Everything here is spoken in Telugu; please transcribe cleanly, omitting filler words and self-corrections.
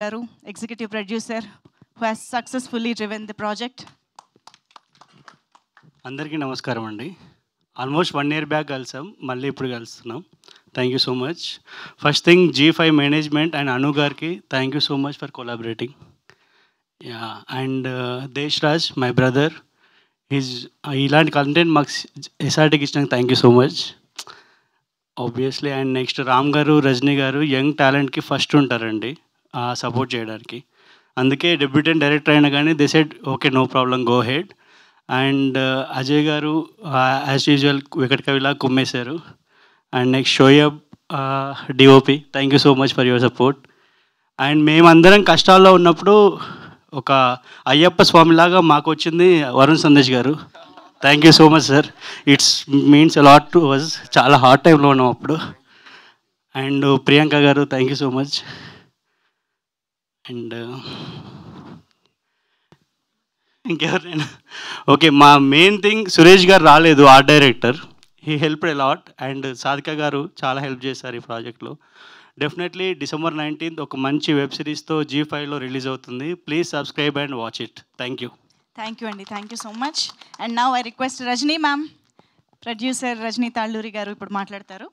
Garu, executive producer, who has successfully driven the project. అందరికీ నమస్కారం అండి. ఆల్మోస్ట్ 1 ఇయర్ బ్యాక్ కలిసాం, మళ్ళీ ఇప్పుడు కలుస్తున్నాం. Thank you so much. First thing G5 management and Anu గారికి thank you so much for collaborating. Yeah and Desh Raj my brother, is ఇలాంటి కంటెంట్ మాకు ఎస్ఆర్టీకి ఇచ్చినందుకు thank you so much obviously. And next Ram garu, Rajini garu young టాలెంట్కి ఫస్ట్ ఉంటారండి సపోర్ట్ చేయడానికి. అందుకే డెబ్యూటెంట్ డైరెక్టర్ అయినా కానీ they said okay no problem go ahead. And Ajay garu as usual వికట్ కవిలా కుమ్మేశారు. And next Shoaib DOP, thank you so much for your support. And మేమందరం కష్టాల్లో ఉన్నప్పుడు ఒక అయ్యప్ప స్వామిలాగా మాకు వచ్చింది వరుణ్ సందేశ్ గారు. Thank you so much sir, it's means అలాట్ టు అస్. చాలా హార్డ్ టైంలో ఉన్నాం అప్పుడు. అండ్ ప్రియాంక గారు thank you so much. And ఇంకెవరైనా ఓకే, మా మెయిన్ థింగ్ సురేష్ గారు రాలేదు, art director. He help a lot. And Sadhika గారు చాలా హెల్ప్ చేశారు ఈ ప్రాజెక్ట్లో. డెఫినెట్లీ December 19th ఒక మంచి వెబ్ సిరీస్తో G5లో రిలీజ్ అవుతుంది. Please subscribe and watch it. Thank you. Thank you, Andy. Thank you so much. And now I request Rajni ma'am, producer Rajni Talluri garu ippudu maatladtaru.